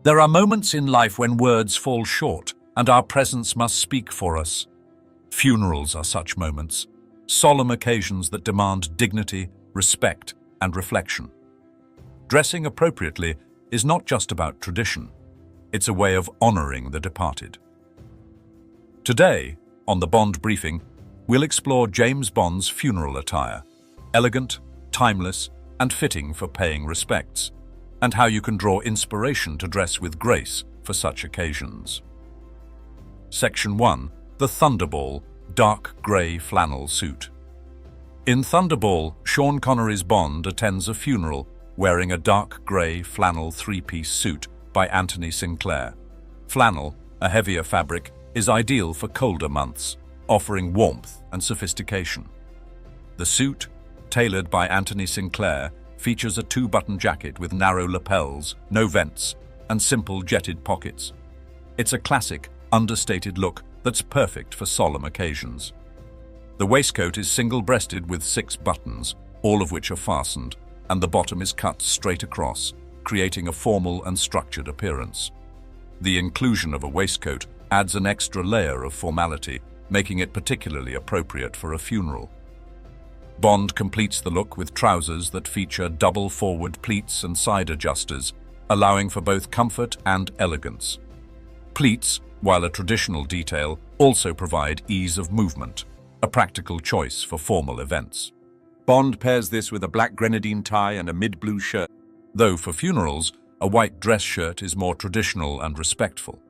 There are moments in life when words fall short and our presence must speak for us. Funerals are such moments, solemn occasions that demand dignity, respect, and reflection. Dressing appropriately is not just about tradition, it's a way of honoring the departed. Today, on the Bond Briefing, we'll explore James Bond's funeral attire, elegant, timeless, and fitting for paying respects, and how you can draw inspiration to dress with grace for such occasions. Section 1. The Thunderball Dark Grey Flannel Suit. In Thunderball, Sean Connery's Bond attends a funeral wearing a dark grey flannel three-piece suit by Anthony Sinclair. Flannel, a heavier fabric, is ideal for colder months, offering warmth and sophistication. The suit, tailored by Anthony Sinclair, features a two-button jacket with narrow lapels, no vents, and simple jetted pockets. It's a classic, understated look that's perfect for solemn occasions. The waistcoat is single-breasted with 6 buttons, all of which are fastened, and the bottom is cut straight across, creating a formal and structured appearance. The inclusion of a waistcoat adds an extra layer of formality, making it particularly appropriate for a funeral. Bond completes the look with trousers that feature double forward pleats and side adjusters, allowing for both comfort and elegance. Pleats, while a traditional detail, also provide ease of movement, a practical choice for formal events. Bond pairs this with a black grenadine tie and a mid-blue shirt. Though for funerals, a white dress shirt is more traditional and respectful.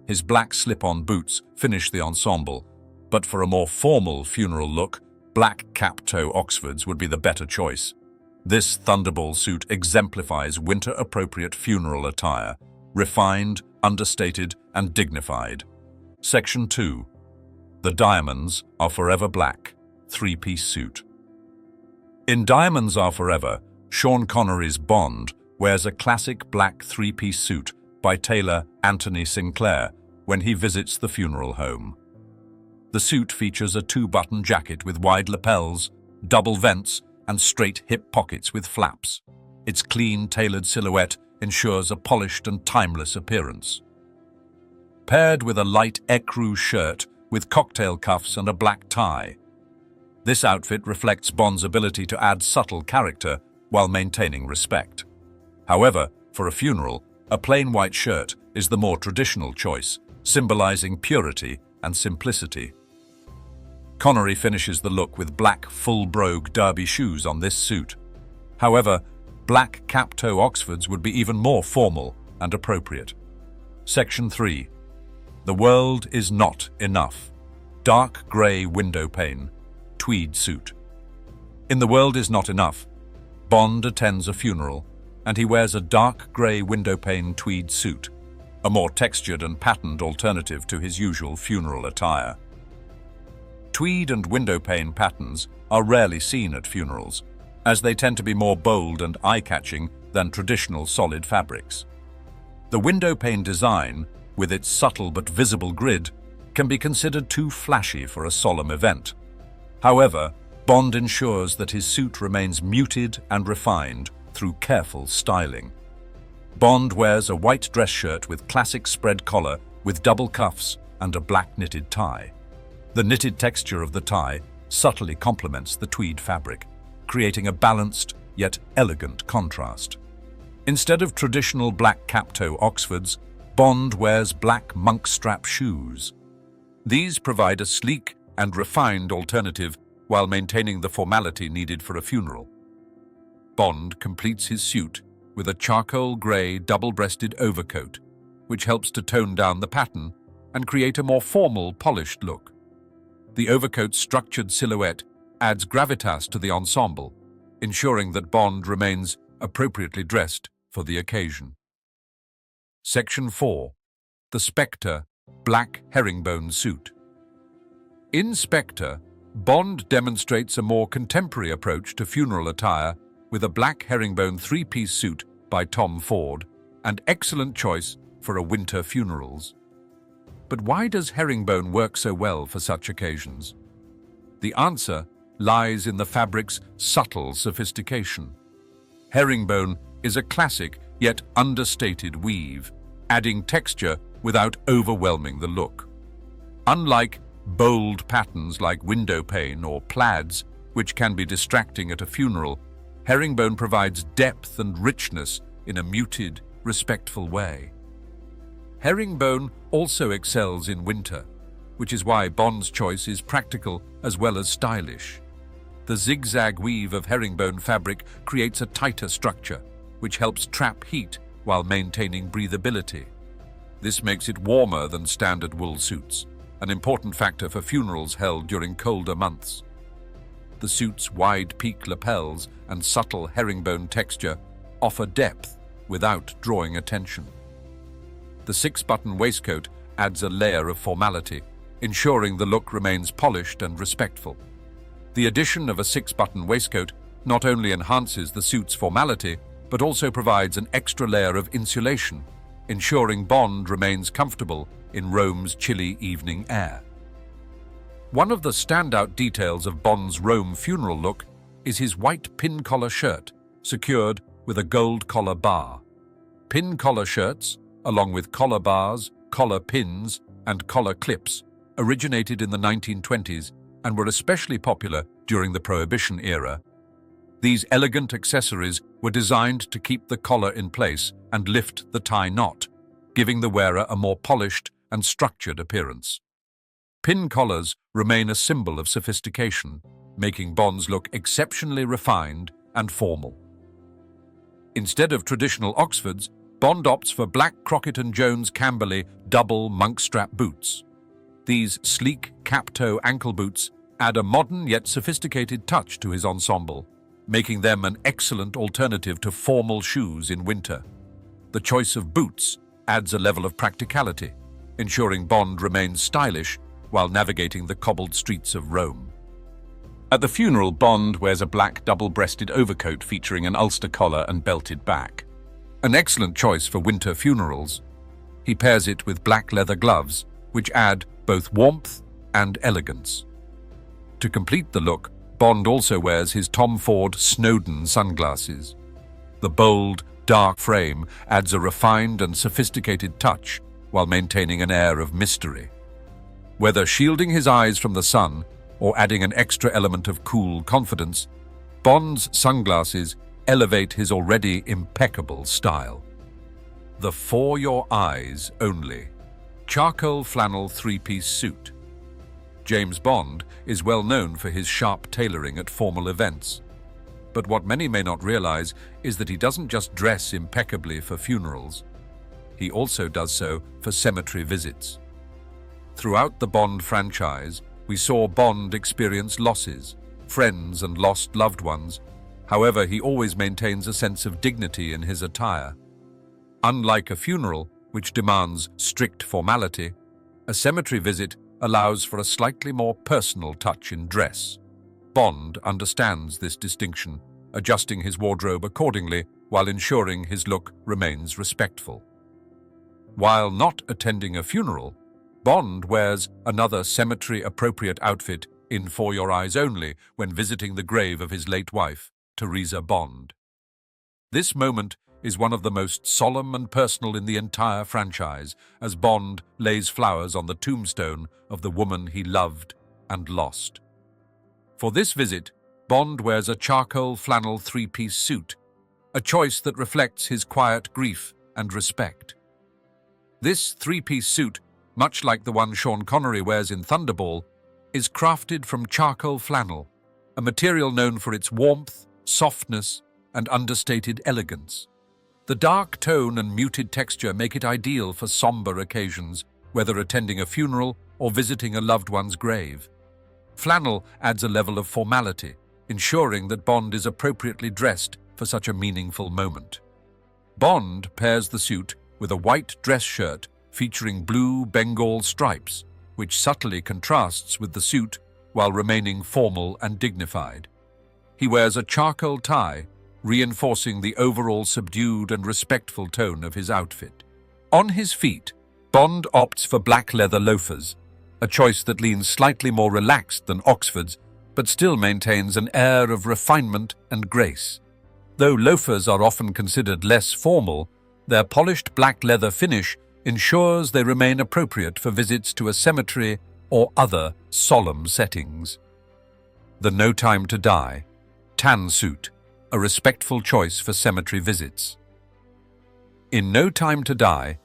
His black slip-on boots finish the ensemble, but for a more formal funeral look, black cap-toe Oxfords would be the better choice. This Thunderball suit exemplifies winter-appropriate funeral attire, refined, understated, and dignified. Section 2. The Diamonds Are Forever Black three-piece suit. In Diamonds Are Forever, Sean Connery's Bond wears a classic black three-piece suit by tailor Anthony Sinclair when he visits the funeral home. The suit features a two-button jacket with wide lapels, double vents, and straight hip pockets with flaps. Its clean, tailored silhouette ensures a polished and timeless appearance. Paired with a light ecru shirt with cocktail cuffs and a black tie, this outfit reflects Bond's ability to add subtle character while maintaining respect. However, for a funeral, a plain white shirt is the more traditional choice, symbolizing purity and simplicity. Connery finishes the look with black full-brogue derby shoes on this suit. However, black cap-toe Oxfords would be even more formal and appropriate. Section 3. The World Is Not Enough Dark grey window pane tweed suit. In The World Is Not Enough, Bond attends a funeral and he wears a dark grey windowpane tweed suit, a more textured and patterned alternative to his usual funeral attire. Tweed and windowpane patterns are rarely seen at funerals, as they tend to be more bold and eye-catching than traditional solid fabrics. The windowpane design, with its subtle but visible grid, can be considered too flashy for a solemn event. However, Bond ensures that his suit remains muted and refined through careful styling. Bond wears a white dress shirt with classic spread collar with double cuffs and a black knitted tie. The knitted texture of the tie subtly complements the tweed fabric, creating a balanced yet elegant contrast. Instead of traditional black cap-toe Oxfords, Bond wears black monk strap shoes. These provide a sleek and refined alternative while maintaining the formality needed for a funeral. Bond completes his suit with a charcoal grey double-breasted overcoat, which helps to tone down the pattern and create a more formal, polished look. The overcoat's structured silhouette adds gravitas to the ensemble, ensuring that Bond remains appropriately dressed for the occasion. Section 4. The Spectre Black Herringbone Suit. In Spectre, Bond demonstrates a more contemporary approach to funeral attire with a black herringbone three-piece suit by Tom Ford, an excellent choice for a winter funerals. But why does herringbone work so well for such occasions? The answer lies in the fabric's subtle sophistication. Herringbone is a classic yet understated weave, adding texture without overwhelming the look. Unlike bold patterns like window pane or plaids, which can be distracting at a funeral, herringbone provides depth and richness in a muted, respectful way. Herringbone also excels in winter, which is why Bond's choice is practical as well as stylish. The zigzag weave of herringbone fabric creates a tighter structure, which helps trap heat while maintaining breathability. This makes it warmer than standard wool suits, an important factor for funerals held during colder months. The suit's wide peak lapels and subtle herringbone texture offer depth without drawing attention. The 6-button waistcoat adds a layer of formality, ensuring the look remains polished and respectful. The addition of a 6-button waistcoat not only enhances the suit's formality, but also provides an extra layer of insulation, ensuring Bond remains comfortable in Rome's chilly evening air. One of the standout details of Bond's Rome funeral look is his white pin collar shirt, secured with a gold collar bar. Pin collar shirts, along with collar bars, collar pins, and collar clips, originated in the 1920s and were especially popular during the Prohibition era. These elegant accessories were designed to keep the collar in place and lift the tie knot, giving the wearer a more polished and structured appearance. Pin collars remain a symbol of sophistication, making Bond's look exceptionally refined and formal. Instead of traditional Oxfords, Bond opts for black Crockett & Jones Camberley double monkstrap boots. These sleek cap-toe ankle boots add a modern yet sophisticated touch to his ensemble, making them an excellent alternative to formal shoes in winter. The choice of boots adds a level of practicality, ensuring Bond remains stylish while navigating the cobbled streets of Rome. At the funeral, Bond wears a black double-breasted overcoat featuring an Ulster collar and belted back. An excellent choice for winter funerals. He pairs it with black leather gloves, which add both warmth and elegance. To complete the look, Bond also wears his Tom Ford Snowden sunglasses. The bold, dark frame adds a refined and sophisticated touch while maintaining an air of mystery. Whether shielding his eyes from the sun or adding an extra element of cool confidence, Bond's sunglasses elevate his already impeccable style. The For Your Eyes Only charcoal flannel 3-piece suit. James Bond is well known for his sharp tailoring at formal events. But what many may not realize is that he doesn't just dress impeccably for funerals. He also does so for cemetery visits. Throughout the Bond franchise, we saw Bond experience losses, friends and lost loved ones. However, he always maintains a sense of dignity in his attire. Unlike a funeral, which demands strict formality, a cemetery visit allows for a slightly more personal touch in dress. Bond understands this distinction, adjusting his wardrobe accordingly while ensuring his look remains respectful. While not attending a funeral, Bond wears another cemetery-appropriate outfit in For Your Eyes Only when visiting the grave of his late wife, Teresa Bond. This moment is one of the most solemn and personal in the entire franchise, as Bond lays flowers on the tombstone of the woman he loved and lost. For this visit, Bond wears a charcoal flannel 3-piece suit, a choice that reflects his quiet grief and respect. This 3-piece suit, much like the one Sean Connery wears in Thunderball, is crafted from charcoal flannel, a material known for its warmth, softness, and understated elegance. The dark tone and muted texture make it ideal for somber occasions, whether attending a funeral or visiting a loved one's grave. Flannel adds a level of formality, ensuring that Bond is appropriately dressed for such a meaningful moment. Bond pairs the suit with a white dress shirt featuring blue Bengal stripes, which subtly contrasts with the suit while remaining formal and dignified. He wears a charcoal tie, reinforcing the overall subdued and respectful tone of his outfit. On his feet, Bond opts for black leather loafers, a choice that leans slightly more relaxed than Oxford's, but still maintains an air of refinement and grace. Though loafers are often considered less formal, Their polished black leather finish ensures they remain appropriate for visits to a cemetery or other solemn settings. The No Time to Die tan suit, a respectful choice for cemetery visits. In No Time to Die,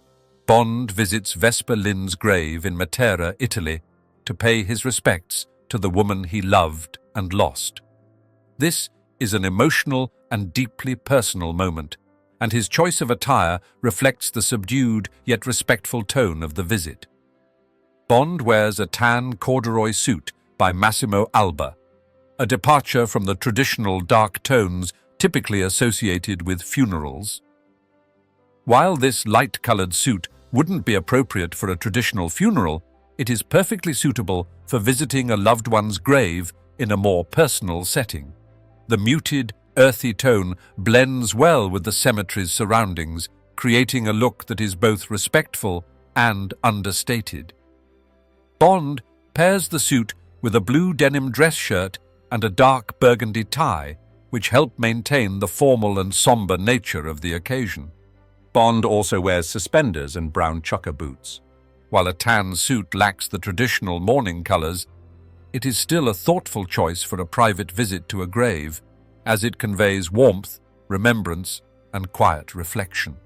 Bond visits Vesper Lynd's grave in Matera, Italy, to pay his respects to the woman he loved and lost. This is an emotional and deeply personal moment, and his choice of attire reflects the subdued yet respectful tone of the visit. Bond wears a tan corduroy suit by Massimo Alba, a departure from the traditional dark tones typically associated with funerals. While this light-colored suit wouldn't be appropriate for a traditional funeral, it is perfectly suitable for visiting a loved one's grave in a more personal setting. The muted, earthy tone blends well with the cemetery's surroundings, creating a look that is both respectful and understated. Bond pairs the suit with a blue denim dress shirt and a dark burgundy tie, which help maintain the formal and somber nature of the occasion. Bond also wears suspenders and brown chukka boots. While a tan suit lacks the traditional mourning colors, it is still a thoughtful choice for a private visit to a grave, as it conveys warmth, remembrance, and quiet reflection.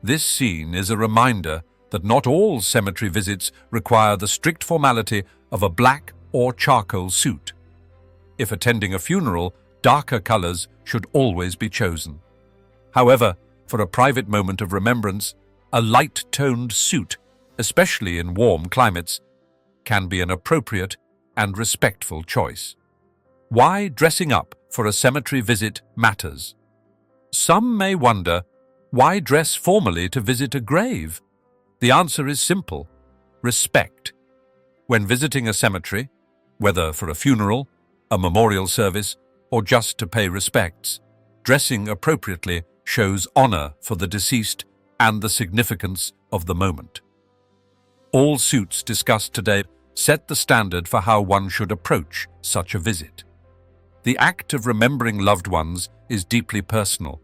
This scene is a reminder that not all cemetery visits require the strict formality of a black or charcoal suit. If attending a funeral, darker colors should always be chosen. However, for a private moment of remembrance, a light-toned suit, especially in warm climates, can be an appropriate and respectful choice. Why dressing up for a cemetery visit matters. Some may wonder, why dress formally to visit a grave? The answer is simple: respect. When visiting a cemetery, whether for a funeral, a memorial service, or just to pay respects, dressing appropriately shows honor for the deceased and the significance of the moment. All suits discussed today set the standard for how one should approach such a visit. The act of remembering loved ones is deeply personal,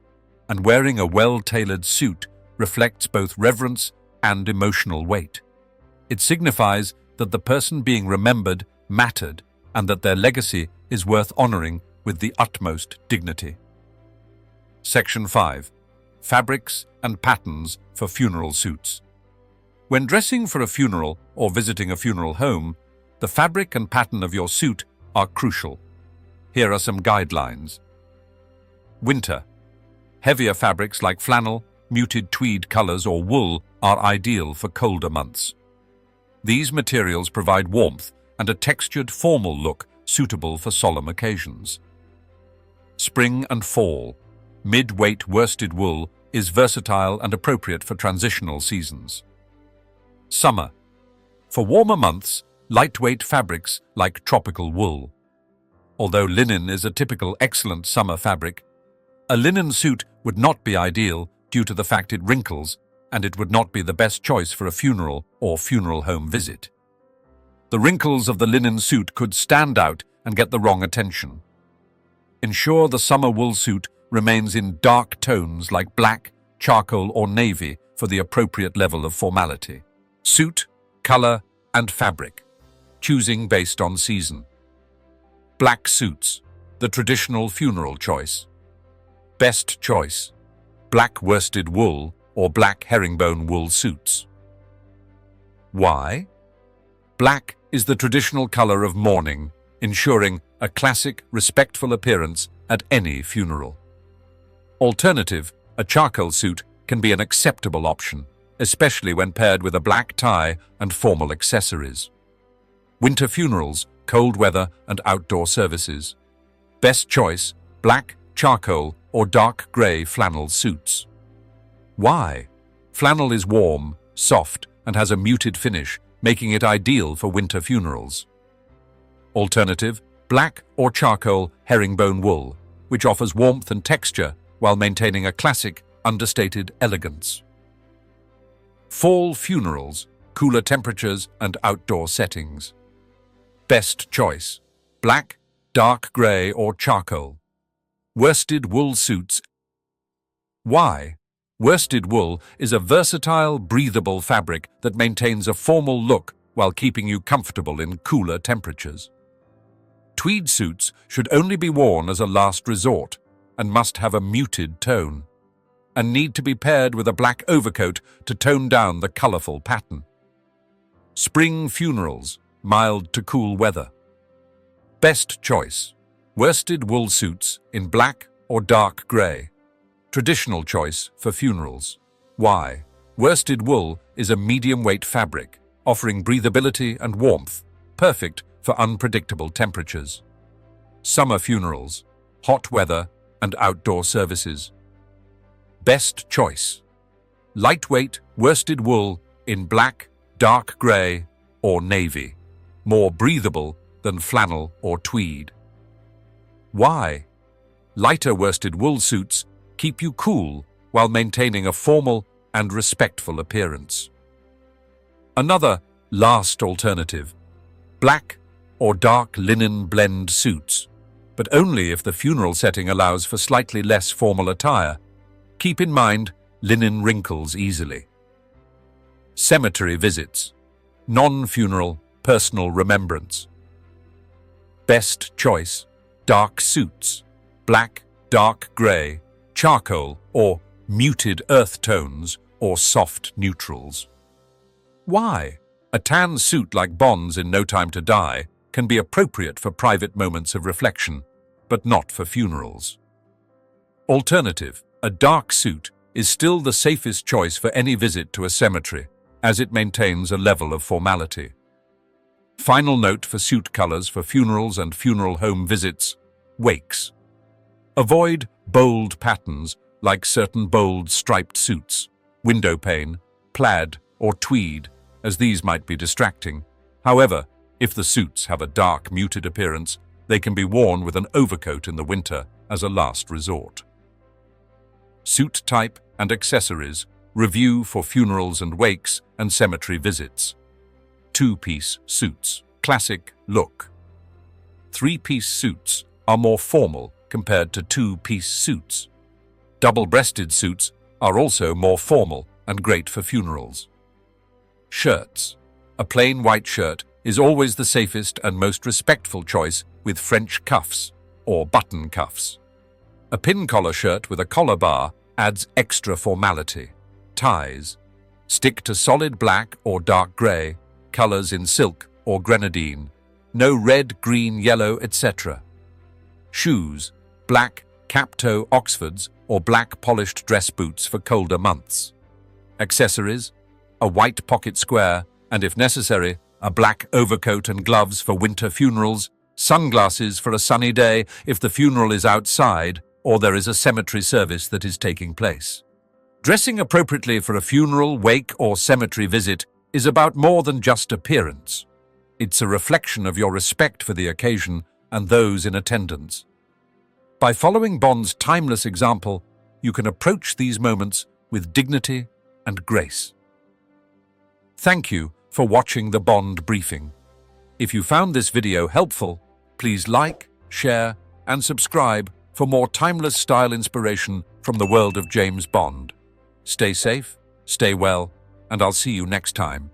and wearing a well-tailored suit reflects both reverence and emotional weight. It signifies that the person being remembered mattered and that their legacy is worth honoring with the utmost dignity. Section 5. Fabrics and patterns for funeral suits. When dressing for a funeral or visiting a funeral home, the fabric and pattern of your suit are crucial. Here are some guidelines. Winter. Heavier fabrics like flannel, muted tweed colors, or wool are ideal for colder months. These materials provide warmth and a textured, formal look suitable for solemn occasions. Spring and fall. Mid-weight worsted wool is versatile and appropriate for transitional seasons. Summer. For warmer months, lightweight fabrics like tropical wool. Although linen is a typical excellent summer fabric, a linen suit would not be ideal due to the fact it wrinkles, and it would not be the best choice for a funeral or funeral home visit. The wrinkles of the linen suit could stand out and get the wrong attention. Ensure the summer wool suit remains in dark tones like black, charcoal, or navy for the appropriate level of formality. Suit, color, and fabric. Choosing based on season. Black suits, the traditional funeral choice. Best choice: black worsted wool or black herringbone wool suits. Why? Black is the traditional color of mourning, ensuring a classic, respectful appearance at any funeral. Alternative, a charcoal suit can be an acceptable option, especially when paired with a black tie and formal accessories. Winter funerals, cold weather, and outdoor services. Best choice: black, charcoal, or dark gray flannel suits. Why? Flannel is warm, soft, and has a muted finish, making it ideal for winter funerals. Alternative, black or charcoal herringbone wool, which offers warmth and texture while maintaining a classic, understated elegance. Fall funerals, cooler temperatures, and outdoor settings. Best choice: black, dark gray, or charcoal. Worsted wool suits. Why? Worsted wool is a versatile, breathable fabric that maintains a formal look while keeping you comfortable in cooler temperatures. Tweed suits should only be worn as a last resort and must have a muted tone, and need to be paired with a black overcoat to tone down the colorful pattern. Spring funerals, mild to cool weather. Best choice: worsted wool suits in black or dark grey. Traditional choice for funerals. Why? Worsted wool is a medium-weight fabric, offering breathability and warmth, perfect for unpredictable temperatures. Summer funerals, hot weather, and outdoor services. Best choice: lightweight worsted wool in black, dark grey, or navy, more breathable than flannel or tweed. Why? Lighter worsted wool suits keep you cool while maintaining a formal and respectful appearance. Another last alternative: black or dark linen blend suits, but only if the funeral setting allows for slightly less formal attire. Keep in mind, linen wrinkles easily. Cemetery visits. Non-funeral, personal remembrance. Best choice: dark suits, black, dark grey, charcoal or muted earth tones, or soft neutrals. Why? A tan suit like Bond's in No Time to Die can be appropriate for private moments of reflection, but not for funerals. Alternative: a dark suit is still the safest choice for any visit to a cemetery, as it maintains a level of formality. Final note for suit colors for funerals and funeral home visits: wakes. Avoid bold patterns like certain bold striped suits, window pane, plaid, or tweed, as these might be distracting. However, if the suits have a dark, muted appearance, they can be worn with an overcoat in the winter as a last resort. Suit type and accessories. Review for funerals and wakes and cemetery visits. Two-piece suits, classic look. Three-piece suits are more formal compared to two-piece suits. Double-breasted suits are also more formal and great for funerals. Shirts. A plain white shirt is always the safest and most respectful choice, with French cuffs or button cuffs. A pin collar shirt with a collar bar adds extra formality. Ties. Stick to solid black or dark grey, colors in silk or grenadine. No red, green, yellow, etc. Shoes. Black cap-toe Oxfords or black polished dress boots for colder months. Accessories. A white pocket square, and if necessary, a black overcoat and gloves for winter funerals, sunglasses for a sunny day if the funeral is outside or there is a cemetery service that is taking place. Dressing appropriately for a funeral, wake, or cemetery visit is about more than just appearance. It's a reflection of your respect for the occasion and those in attendance. By following Bond's timeless example, you can approach these moments with dignity and grace. Thank you for watching the Bond briefing. If you found this video helpful, please like, share, and subscribe for more timeless style inspiration from the world of James Bond. Stay safe, stay well, and I'll see you next time.